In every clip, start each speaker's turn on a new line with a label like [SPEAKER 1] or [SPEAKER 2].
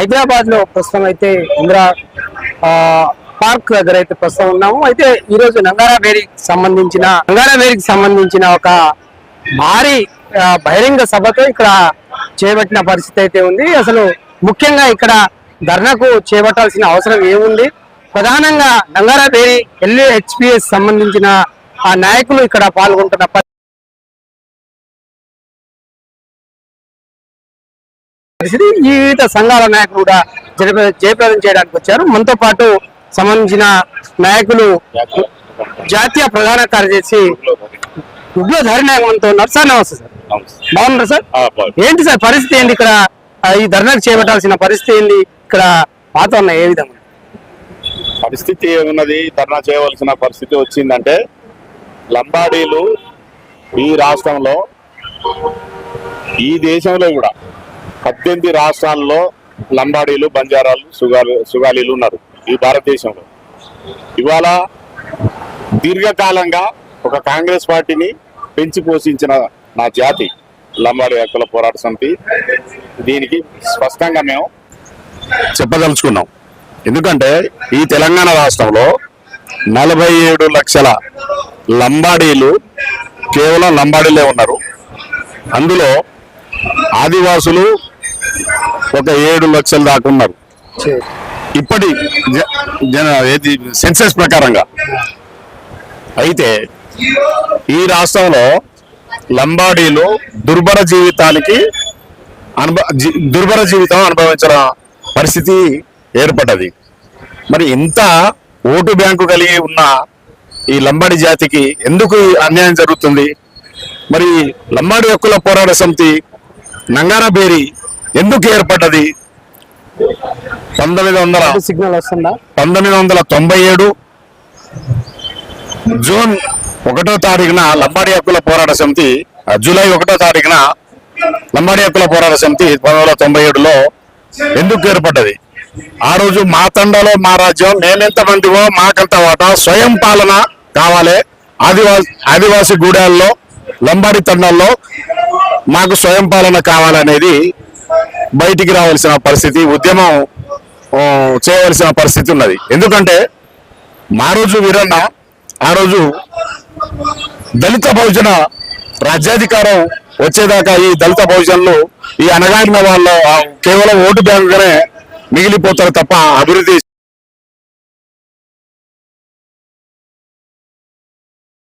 [SPEAKER 1] హైదరాబాద్ లో ప్రస్తుతం అయితే ఇందిరా పార్క్ దగ్గర అయితే ప్రస్తుతం ఉన్నాము. అయితే ఈ రోజు నంగారా వేరికి సంబంధించిన ఒక భారీ బహిరంగ సభతో ఇక్కడ చేపట్టిన పరిస్థితి అయితే ఉంది. అసలు ముఖ్యంగా ఇక్కడ ధర్నాకు చేపట్టాల్సిన అవసరం ఏముంది? ప్రధానంగా నంగారా వేరి LHPS సంబంధించిన ఆ నాయకులు ఇక్కడ పాల్గొంటున్న పరిస్థితి. వివిధ సంఘాల నాయకులు కూడా జయప్రదం చేయడానికి వచ్చారు. మనతో పాటు సంబంధించిన నాయకులు జాతీయ ప్రధాన కార్యదర్శి ఉగ్రధారి నాయకులతో ఉన్నారు. సార్ నమస్తే సార్, బాగున్నారు సార్? ఏంటి సార్ పరిస్థితి ఏంటి ఇక్కడ? ఈ ధర్నాకు చేపట్టాల్సిన పరిస్థితి ఏంటి? ఇక్కడ వాతావరణం ఏ విధంగా
[SPEAKER 2] పరిస్థితి ఏమున్నది? ధర్నా చేయవలసిన పరిస్థితి వచ్చిందంటే లంబాడీలు ఈ రాష్ట్రంలో, ఈ దేశంలో కూడా 18 రాష్ట్రాల్లో లంబాడీలు, బంజారాలు, సుగాలీలు ఉన్నారు ఈ భారతదేశంలో. ఇవాళ దీర్ఘకాలంగా ఒక కాంగ్రెస్ పార్టీని పెంచి పోషించిన నా జాతి లంబాడీ హక్కుల పోరాట సమితి దీనికి స్పష్టంగా మేము చెప్పదలుచుకున్నాం. ఎందుకంటే ఈ తెలంగాణ రాష్ట్రంలో 47 లక్షల లంబాడీలు కేవలం లంబాడీలే ఉన్నారు. అందులో ఆదివాసులు ఒక 7 లక్షల దాకా ఉన్నారు ఇప్పటి సెన్సస్ ప్రకారంగా. అయితే ఈ రాష్ట్రంలో లంబాడీలు దుర్భర జీవితం అనుభవించిన పరిస్థితి ఏర్పడ్డది. మరి ఇంత ఓటు బ్యాంకు కలిగి ఉన్న ఈ లంబాడి జాతికి ఎందుకు అన్యాయం జరుగుతుంది? మరి లంబాడి హక్కుల పోరాట సమితి నంగారా బేరి ఎందుకు ఏర్పడ్డది? 1997 జూన్ 1వ తారీఖున లంబాడి హక్కుల పోరాట సమితి, జూలై 1వ తారీఖున లంబాడి హక్కుల పోరాట సమితి 1997లో ఎందుకు ఏర్పడ్డది? ఆ రోజు మా తండాలో మా రాజ్యం, మేమెంతమందివో మాకంత వాటా, స్వయం పాలన కావాలి, ఆదివాసి గూడాల్లో లంబాడి తండాల్లో మాకు స్వయం పాలన కావాలనేది బయటికి రావాల్సిన పరిస్థితి, ఉద్యమం చేయవలసిన పరిస్థితి ఉన్నది. ఎందుకంటే మా రోజు వీరన్న ఆ రోజు దళిత బహుజన రాజ్యాధికారం వచ్చేదాకా ఈ దళిత బహుజనులు, ఈ అనగారిన వాళ్ళు కేవలం ఓటు బ్యాంకుగానే మిగిలిపోతారు తప్ప అభివృద్ధి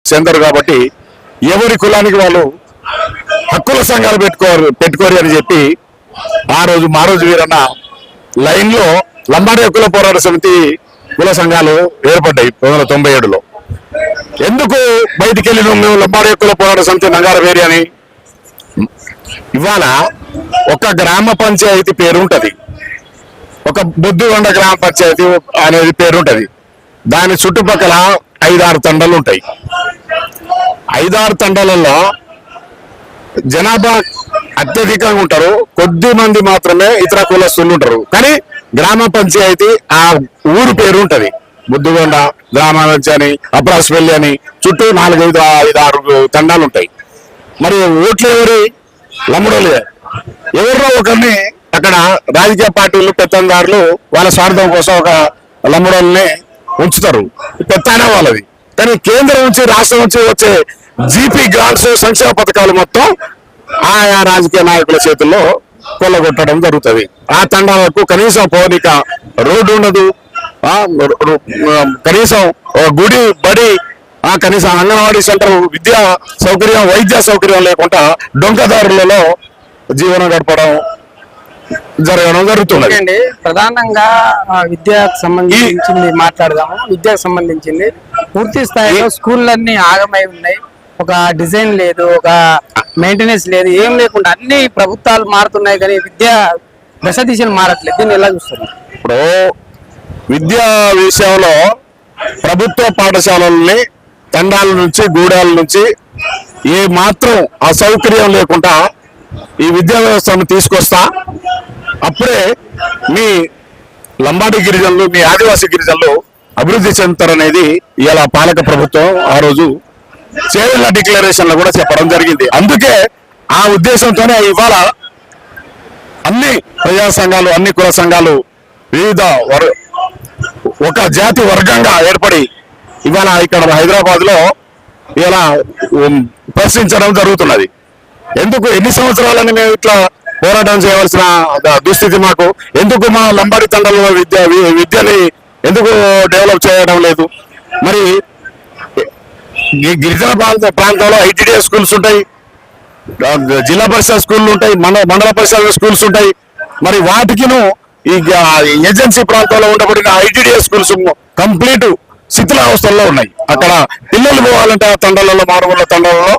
[SPEAKER 2] చెందరు. కాబట్టి ఎవరి కులానికి వాళ్ళు హక్కుల సంఘాలు పెట్టుకోరు అని చెప్పి మా రోజు వీరన్న లైన్ లో లంబాడి హక్కుల పోరాట సమితి కుల సంఘాలు ఏర్పడ్డాయి 1997లో. ఎందుకు బయటికి వెళ్ళిన మేము లంబాడి హక్కుల పోరాట సమితి నంగారా వేరి అని? ఇవాళ ఒక గ్రామ పంచాయతీ పేరు ఉంటది, ఒక బుద్ధిగొండ గ్రామ పంచాయతీ అనేది పేరు ఉంటది. దాని చుట్టుపక్కల 5-6 తండాలు ఉంటాయి. 5-6 తండాలలో జనాభా అత్యధికంగా ఉంటారు, కొద్ది మంది మాత్రమే ఇతర కులస్తులు ఉంటారు. కానీ గ్రామ పంచాయతీ ఆ ఊరు పేరు ఉంటది, బుద్ధిగొండ గ్రామ పంచాయతీ, అప్రాస్పల్లి అని చుట్టూ 4-5-6 తండాలు ఉంటాయి. మరి ఓట్లు ఎవరి? లంబడోలే. ఎవరిలో ఒకరిని అక్కడ రాజకీయ పార్టీలు, పెత్తందారులు వాళ్ళ స్వార్థం కోసం ఒక లంబడోల్ని ఉంచుతారు, పెత్తానే వాళ్ళది. కానీ కేంద్రం నుంచి, రాష్ట్రం నుంచి వచ్చే జీపీ గ్రాంట్స్, సంక్షేమ పథకాలు మొత్తం ఆయా రాజకీయ నాయకుల చేతుల్లో కొల్లగొట్టడం జరుగుతుంది. ఆ తండాలకు కనీసం పౌనిక రోడ్డు ఉండదు, కనీసం గుడి, బడి, కనీసం అంగన్వాడీ సెంటర్, విద్యా సౌకర్యం, వైద్య సౌకర్యం లేకుండా డొంకదారులలో జీవనం గడపడం జరుగుతున్నది.
[SPEAKER 1] ప్రధానంగా విద్యకు సంబంధించింది మాట్లాడదాము. విద్యకు సంబంధించింది పూర్తి స్థాయిలో స్కూళ్ళన్నీ ఆగమై ఉన్నాయి. ఒక డిజైన్ లేదు, ఒక మెయింటెనెన్స్ లేదు, ఏం లేకుండా అన్ని ప్రభుత్వాలు మారుతున్నాయి కానీ విద్యా దశ దిశలు మారట్లేదు. దీన్ని ఎలా చూస్తారు?
[SPEAKER 2] ఇప్పుడు విద్యా విషయంలో ప్రభుత్వ పాఠశాలల్ని తండాల నుంచి, గూడాల నుంచి ఏ మాత్రం అసౌకర్యం లేకుండా ఈ విద్యా వ్యవస్థను తీసుకొస్తా, అప్పుడే మీ లంబాడి గిరిజనులు, మీ ఆదివాసీ గిరిజనులు అభివృద్ధి చెందుతారనేది ఇలా పాలక ప్రభుత్వం ఆ రోజు చేవెళ్ళ డిక్లరేషన్ లో కూడా చెప్పడం జరిగింది. అందుకే ఆ ఉద్దేశంతోనే ఇవాళ అన్ని ప్రజా సంఘాలు, అన్ని కుల సంఘాలు వివిధ ఒక జాతి వర్గంగా ఏర్పడి ఇవాళ ఇక్కడ హైదరాబాద్ లో ఇలా ప్రశ్నించడం జరుగుతున్నది. ఎందుకు ఎన్ని సంవత్సరాలని మేము ఇట్లా పోరాటం చేయవలసిన దుస్థితి మాకు? ఎందుకు మా లంబాడి తండాలలో విద్యని ఎందుకు డెవలప్ చేయడం లేదు? మరి గిరిజన ప్రాంతంలో ఐటీడీఎస్ స్కూల్స్ ఉంటాయి, జిల్లా పరిషత్ స్కూళ్ళు ఉంటాయి, మండల పరిషత్ స్కూల్స్ ఉంటాయి. మరి వాటికిను ఈ ఏజెన్సీ ప్రాంతంలో ఉండబడిన ఐటీడీఎస్ స్కూల్స్ కంప్లీట్ శిథిలావస్థల్లో ఉన్నాయి. అక్కడ పిల్లలు పోవాలంటే ఆ తండాలలో, మారుమూల తండాలలో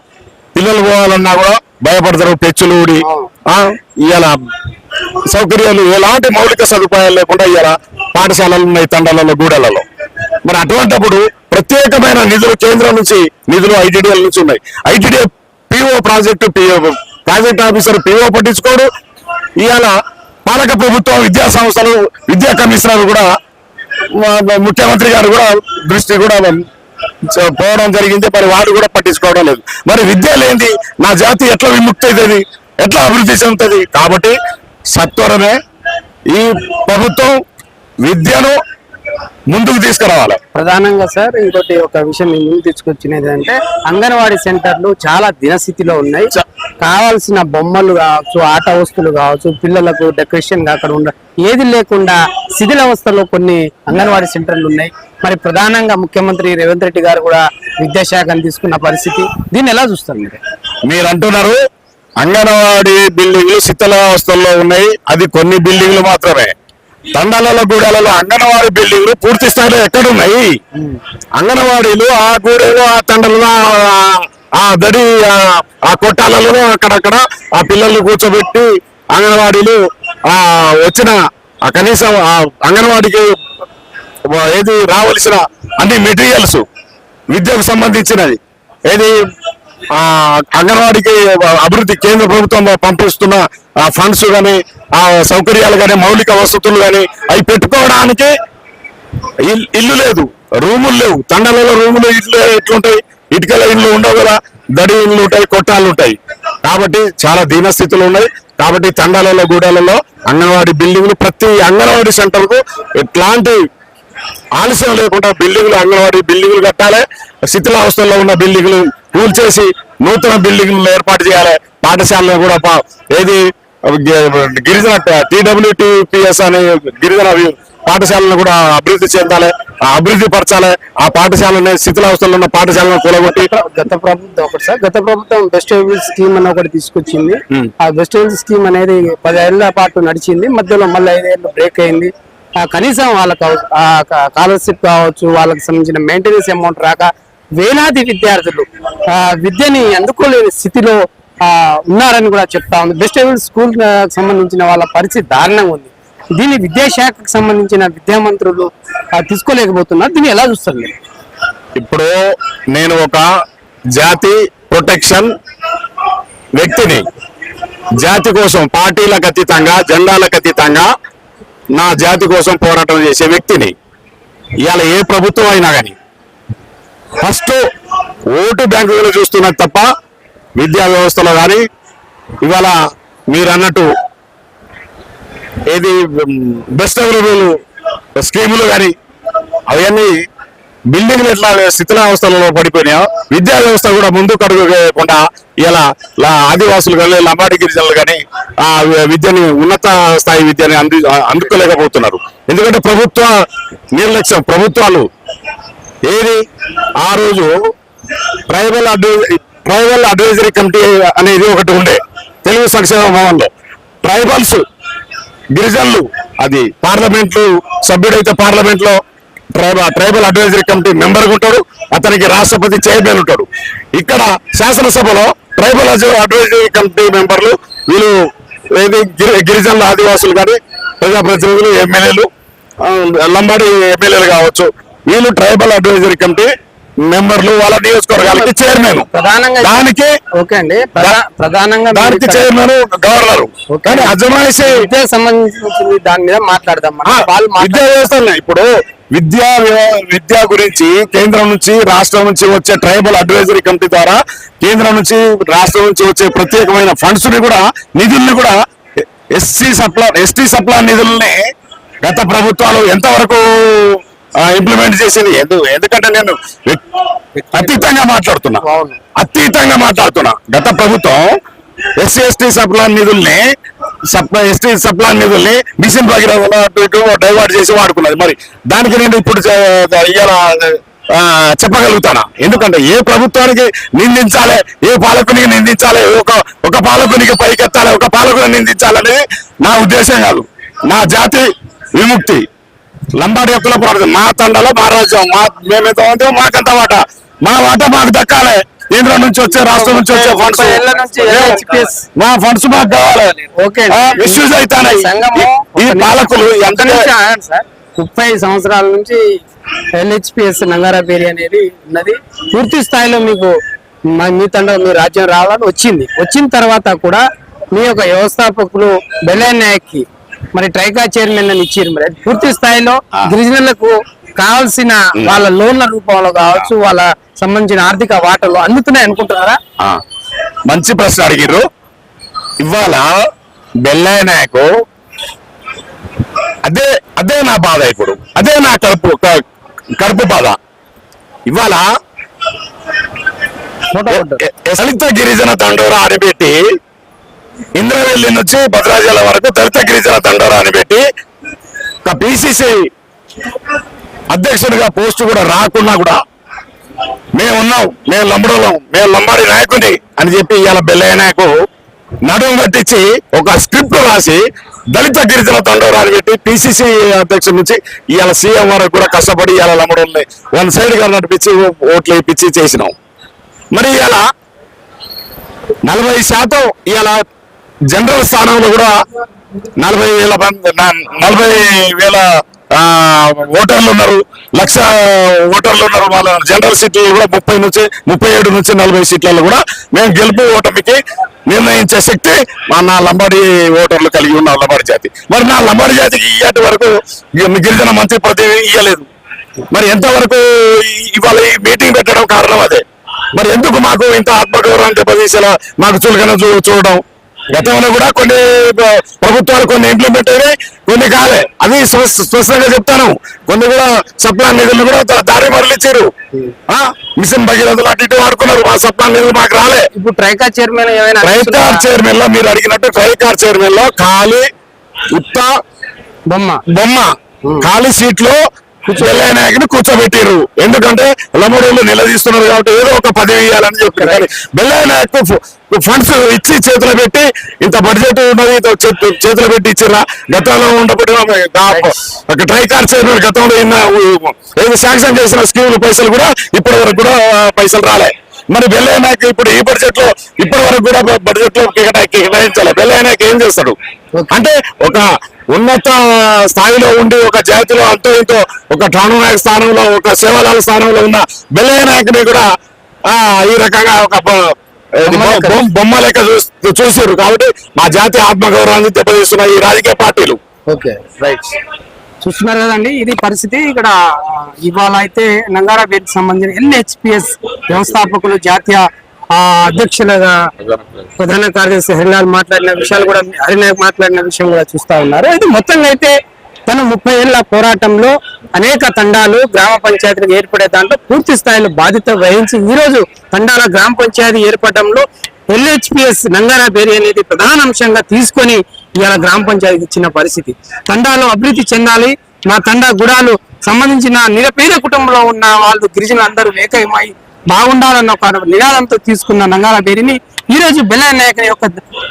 [SPEAKER 2] పిల్లలు పోవాలన్నా కూడా భయపడతారు. పెచ్చులు ఊడి ఇలా సౌకర్యాలు, ఎలాంటి మౌలిక సదుపాయాలు లేకుండా ఇలా పాఠశాలలు ఉన్నాయి తండాలలో, గూడలలో. మరి అటువంటిప్పుడు ప్రత్యేకమైన నిధులు కేంద్రం నుంచి, నిధులు ఐటీడీఎల్ నుంచి ఉన్నాయి. ITDA PO project officer PO పట్టించుకోడు. ఇవాళ పాలక ప్రభుత్వం, విద్యా సంస్థలు, విద్యా కమిషనర్ కూడా, ముఖ్యమంత్రి గారు కూడా దృష్టి కూడా పోవడం జరిగింది. మరి వారు కూడా పట్టించుకోవడం లేదు. మరి విద్య లేనిది నా జాతి ఎట్లా విముక్తి అవుతుంది, ఎట్లా అభివృద్ధి చెందుతుంది? కాబట్టి సత్వరమే ఈ ప్రభుత్వం విద్యను ముందుకు తీసుకురావాలి.
[SPEAKER 1] ప్రధానంగా సార్ ఇంకోటి ఒక విషయం మేము ముందు తీసుకొచ్చినది అంటే, అంగన్వాడీ సెంటర్లు చాలా దినస్థితిలో ఉన్నాయి. కావాల్సిన బొమ్మలు కావచ్చు, ఆట వస్తువులు కావచ్చు, పిల్లలకు డెకరేషన్ అక్కడ ఏది లేకుండా శిథిలావస్థలో కొన్ని అంగన్వాడీ సెంటర్లు ఉన్నాయి. మరి ప్రధానంగా ముఖ్యమంత్రి రేవంత్ రెడ్డి గారు కూడా విద్యాశాఖను తీసుకున్న పరిస్థితి, దీన్ని ఎలా చూస్తారు
[SPEAKER 2] మీరు అంటున్నారు అంగన్వాడీ బిల్డింగ్లు శిథిలావస్థల్లో ఉన్నాయి. అది కొన్ని బిల్డింగ్లు మాత్రమే. తండాలలో, గూడాలలో అంగన్వాడీ బిల్డింగ్లు పూర్తి స్థాయిలో ఎక్కడున్నాయి? అంగన్వాడీలు ఆ గూడెలో, ఆ తండలలో, ఆ దడి, ఆ కొట్టాలలో అక్కడక్కడ ఆ పిల్లల్ని కూర్చోబెట్టి అంగన్వాడీలు వచ్చిన కనీసం ఆ అంగన్వాడీకి ఏది రావలసిన అన్ని మెటీరియల్స్, విద్యకు సంబంధించినది ఏది అంగన్వాడీకి అభివృద్ధి కేంద్ర ప్రభుత్వం పంపిస్తున్న ఆ ఫండ్స్ కానీ, ఆ సౌకర్యాలు కానీ, మౌలిక వసతులు కానీ అవి పెట్టుకోవడానికి ఇల్లు లేదు, రూములు లేవు. తండాలలో రూములు, ఇల్లు ఎట్లుంటాయి? ఇటుకల ఇల్లు ఉండవు కదా, దడి ఇల్లు ఉంటాయి, కొట్టాలు ఉంటాయి. కాబట్టి చాలా దీనస్థితులు ఉన్నాయి. కాబట్టి తండాలలో, గూడాలలో అంగన్వాడీ బిల్డింగ్లు, ప్రతి అంగన్వాడీ సెంటర్ కు ఎట్లాంటి ఆలస్యం లేకుండా బిల్డింగ్లు, అంగన్వాడీ బిల్డింగ్లు కట్టాలి. శిథిలావస్థల్లో ఉన్న బిల్డింగ్లు కూల్చేసి నూతన బిల్డింగ్లు ఏర్పాటు చేయాలి. పాఠశాలను కూడా ఏది గిరిజన TWTPS అనే గిరిజన పాఠశాలను కూడా అభివృద్ధి చెందాలి, అభివృద్ధి పరచాలి. ఆ పాఠశాలని శిథిలావస్థలో ఉన్న పాఠశాలను కూలగొట్టి
[SPEAKER 1] గత ప్రభుత్వం వెజిటేబుల్ స్కీమ్ అని ఒకటి తీసుకొచ్చింది. ఆ వెజిటేబుల్ స్కీమ్ అనేది 10 ఏళ్ల పాటు నడిచింది. మధ్యలో మళ్ళీ 5 ఏళ్ళు బ్రేక్ అయింది. కనీసం వాళ్ళకు స్కాలర్షిప్ కావచ్చు, వాళ్ళకి సంబంధించిన మెయింటెనెన్స్ అమౌంట్ రాక వేలాది విద్యార్థులు విద్యని అందుకోలేని స్థితిలో ఉన్నారని కూడా చెప్తా ఉంది. వెజిటేబుల్ స్కూల్ సంబంధించిన వాళ్ళ పరిస్థితి దారుణంగా ఉంది. దీన్ని విద్యాశాఖకు సంబంధించిన విద్యామంత్రులు తీసుకోలేకపోతున్నారు. దీన్ని ఎలా చూస్తారు మీరు?
[SPEAKER 2] ఇప్పుడు నేను ఒక జాతి ప్రొటెక్షన్ వ్యక్తిని, జాతి కోసం పార్టీలకు అతీతంగా, జెండాలకు అతీతంగా నా జాతి కోసం పోరాటం చేసే వ్యక్తిని. ఇవాళ ఏ ప్రభుత్వం అయినా కానీ ఫస్ట్ ఓటు బ్యాంకులు చూస్తున్నది తప్ప విద్యా వ్యవస్థలో కానీ, ఇవాళ మీరు అన్నట్టు ఏది బెస్ట్ అవైలబుల్ స్కీములు కానీ అవన్నీ బిల్డింగ్లు ఎట్లా శిథిలావస్థలలో పడిపోయినాయో, విద్యా వ్యవస్థ కూడా ముందుకు అడుగు వేయకుండా ఇలా ఆదివాసులు కానీ, లంబాడి గిరిజనులు కానీ ఆ విద్యని, ఉన్నత స్థాయి విద్యని అందుకోలేకపోతున్నారు. ఎందుకంటే ప్రభుత్వ నిర్లక్ష్యం. ప్రభుత్వాలు ఏది ఆ రోజు ట్రైబల్ అడ్వైజరీ కమిటీ అనేది ఒకటి ఉండే తెలుగు సంక్షేమ భవన్లో. ట్రైబల్స్, గిరిజనులు, అది పార్లమెంట్లు సభ్యుడైతే పార్లమెంట్లో ట్రైబల్ అడ్వైజరీ కమిటీ మెంబర్ ఉంటాడు, అతనికి రాష్ట్రపతి చైర్మన్ ఉంటాడు. ఇక్కడ శాసనసభలో ట్రైబల్ అడ్వైజరీ కమిటీ మెంబర్లు వీళ్ళు ఏది గిరిజనుల, ఆదివాసులు కానీ, ప్రజాప్రతినిధులు, ఎమ్మెల్యేలు, లంబాడి ఎమ్మెల్యేలు కావచ్చు, వీళ్ళు ట్రైబల్ అడ్వైజరీ కమిటీ మెంబర్లు, వాళ్ళ నియోజకవర్గాలకి చైర్మన్. దానికి దానికి చైర్మన్ గవర్నర్. కానీ అజమాయిషీ
[SPEAKER 1] విద్యకు సంబంధించి దాని మీద మాట్లాడదాం.
[SPEAKER 2] విద్యా వ్యవస్థ ఇప్పుడు విద్య గురించి కేంద్రం నుంచి, రాష్ట్రం నుంచి వచ్చే ట్రైబల్ అడ్వైజరీ కమిటీ ద్వారా కేంద్రం నుంచి, రాష్ట్రం నుంచి వచ్చే ప్రత్యేకమైన ఫండ్స్ ని కూడా, నిధుల్ని కూడా ఎస్టీ సప్లా నిధుల్ని గత ప్రభుత్వాలు ఎంతవరకు ఇంప్లిమెంట్ చేసింది? ఎందుకంటే నేను అతీతంగా మాట్లాడుతున్నా. గత ప్రభుత్వం ఎస్టీ సప్లా నిధుల్ని మిషన్ భగీరథలో అటు ఇటు డైవర్ట్ చేసి వాడుకున్నది. మరి దానికి నేను ఇప్పుడు చెప్పగలుగుతానా? ఎందుకంటే ఏ ప్రభుత్వానికి నిందించాలి, ఏ పాలకునికి నిందించాలి, ఒక పాలకునికి పైకెత్తాలి, ఒక పాలకుని నిందించాలనేది నా ఉద్దేశం కాదు. నా జాతి విముక్తి, లంబాడి హక్కుల పోరాటం, మా తండలో మా రాజ్యం, మేమెంత ఉంటే మాకంత వాటా, మా వాటా మాకు దక్కాలి. కేంద్రం నుంచి వచ్చే, రాష్ట్రం నుంచి వచ్చే ఫండ్స్, మా ఫండ్స్ మాకు కావాలి. మిస్యూజ్ అవుతాయి ఈ పాలకులు. ఎంత
[SPEAKER 1] 30 సంవత్సరాల నుంచి LHPS నంగారాపేరి అనేది ఉన్నది. పూర్తి స్థాయిలో మీకు మీ తండ మీ రాజ్యం రావాలని వచ్చిన తర్వాత కూడా మీ యొక్క వ్యవస్థాపకులు బెల్లయ్య నాయక్కి మరి ట్రైకా చైర్మన్ అని ఇచ్చారు. మరి పూర్తి స్థాయిలో గిరిజనులకు కావాల్సిన వాళ్ళ లోన్ల రూపంలో కావచ్చు, వాళ్ళ సంబంధించిన ఆర్థిక వాటాలు అందుతున్నాయి అనుకుంటున్నారా?
[SPEAKER 2] మంచి ప్రశ్న అడిగిర్రు. ఇవాళ బెల్లయ్య నాయకు అదే నా బాధ, ఇప్పుడు అదే నా కడుపు బాధ. ఇవాళ దళిత గిరిజన దండోరా అని పెట్టి, ఇంద్రవెల్లి నుంచి భద్రాచలం వరకు దళిత గిరిజన దండోరా అని పెట్టి, ఒక PCC అధ్యక్షుడిగా పోస్టు కూడా రాకున్నా కూడా మేము లంబాడి నాయకుని అని చెప్పి ఇవాళ బెల్లయ్య నాయకు నడుము కట్టించి ఒక స్క్రిప్ట్ రాసి దళిత గిరిజన దండోరా అని పెట్టి PCC అధ్యక్షుడి నుంచి ఇవాళ CM వరకు కూడా కష్టపడి ఇవాళ లంబడోళ్ళని వన్ సైడ్ గా నడిపించి ఓట్లు వేయించి చేసినాం. మరి ఇవాళ 40% ఇవాళ జనరల్ స్థానంలో కూడా 40,000 ఓటర్లు ఉన్నారు, 1,00,000 ఓటర్లు ఉన్నారు. వాళ్ళ జనరల్ సీట్లు కూడా 37 నుంచి 40 సీట్లలో కూడా మేము గెలుపు ఓటమికి నిర్ణయించే శక్తి నా లంబాడి ఓటర్లు కలిగి ఉన్నాం, లంబాడి జాతి. మరి నా లంబాడి జాతికి ఇయ్యటి వరకు గిరిజన మంత్రి పదవి ఇయ్యలేదు. మరి ఎంతవరకు ఇవాళ ఈ మీటింగ్ పెట్టడం కారణం అదే. మరి ఎందుకు మాకు ఇంత ఆత్మగౌరవం దెబ్బతీసేలా మాకు చులకన చూడడం? గతంలో కూడా కొన్ని ప్రభుత్వాలు కొన్ని ఇంప్లిమెంట్ అయినాయి, కొన్ని కాలే. అది స్పష్టంగా చెప్తాను. కొన్ని కూడా సప్లా నిధులు కూడా దారి మరలిచ్చారు. మిషన్ భగీరథలు అటు ఇటు వాడుకున్నారు. మా సప్లా నిధులు మాకు రాలే.
[SPEAKER 1] ఇప్పుడు ట్రైకా చైర్మన్
[SPEAKER 2] చైర్మన్ లో మీరు అడిగినట్టు ట్రైకార్ చైర్మన్ లో ఖాళీ బొమ్మ ఖాళీ సీట్ లో బెల్లయ్య నాయకుని కూర్చోబెట్టారు. ఎందుకంటే లంబడోళ్ళు నిలదీస్తున్నారు కాబట్టి ఏదో ఒక పదవి ఇవ్వాలని చెప్పారు. కానీ బెల్లయ్య నాయకు ఫండ్స్ ఇచ్చి చేతులు పెట్టి ఇంత బడ్జెట్ ఉన్నది చేతులు పెట్టి ఇచ్చిరా. గతంలో ఉండబట్టి ఒక ట్రైకార్ చైర్మన్ గతంలో ఏదో శాంక్షన్ చేసిన స్కీముల పైసలు కూడా ఇప్పటి వరకు కూడా పైసలు రాలే. మరి బెల్లయ్య నాయకు ఇప్పుడు ఈ బడ్జెట్ లో ఇప్పటి వరకు కూడా బడ్జెట్ లో కేటాయించాలి. బెల్లయ్య నాయకు ఏం చేస్తాడు అంటే ఒక ఉన్నత స్థాయిలో ఉండి ఒక జాతిలో అంతో ఇంతో ఒక నాయక స్థానంలో, ఒక సేవలాల స్థానంలో ఉన్న బెల్లయ్య నాయకుని కూడా ఈ రకంగా ఒక బొమ్మ లెక్క చూసారు. కాబట్టి మా జాతి ఆత్మగౌరవాన్ని దెబ్బతీస్తున్నాయి ఈ రాజకీయ పార్టీలు.
[SPEAKER 1] Okay, right. చూస్తున్నారు కదండి, ఇది పరిస్థితి. ఇక్కడ ఇవాళ అయితే నంగారాపేటకి సంబంధించిన LHPS వ్యవస్థాపకులు, జాతీయ అధ్యక్షులుగా ప్రధాన కార్యదర్శి హరిలాల్ మాట్లాడిన విషయాలు కూడా, హరినాయక్ మాట్లాడిన విషయం కూడా చూస్తా ఉన్నారు. ఇది మొత్తంగా అయితే తన 30 ఏళ్ల పోరాటంలో అనేక తండాలు గ్రామ పంచాయతీలకు ఏర్పడే దాంట్లో పూర్తి స్థాయిలో బాధ్యత వహించి ఈ రోజు తండాల గ్రామ పంచాయతీ ఏర్పడడంలో LHPS నంగారాపేరి అనేది ప్రధాన అంశంగా తీసుకొని ఇవాళ గ్రామ పంచాయతీకి ఇచ్చిన పరిస్థితి. తండాలు అభివృద్ధి చెందాలి, మా తండా గుడాలు సంబంధించిన నిరపేద కుటుంబంలో ఉన్న వాళ్ళు గిరిజనులు అందరూ ఏకమై బాగుండాలన్న ఒక నినాదంతో తీసుకున్న నంగారాపేరిని ఈ రోజు బెల్లయ్య నాయకుని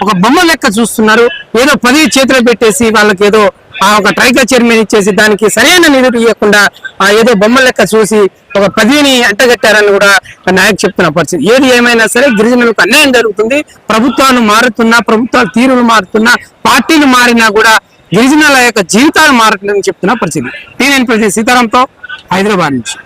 [SPEAKER 1] ఒక బొమ్మ లెక్క చూస్తున్నారు. ఏదో పదవి చేతిలో పెట్టేసి వాళ్ళకి ఏదో ఒక ట్రైకా చైర్మన్ ఇచ్చేసి దానికి సరైన నిధులు ఇవ్వకుండా ఏదో బొమ్మ లెక్క చూసి ఒక పదవిని అంటగట్టారని కూడా నాయక్ చెప్తున్న పరిస్థితి. ఏది ఏమైనా సరే గిరిజనులకు అన్యాయం జరుగుతుంది. ప్రభుత్వాలు మారుతున్నా, ప్రభుత్వాల తీరులు మారుతున్నా, పార్టీలు మారినా కూడా గిరిజనుల యొక్క జీవితాలు మారట్లేదని చెప్తున్న పరిస్థితి. టీఎన్ ప్రతి సీతారాంతో హైదరాబాద్ నుంచి.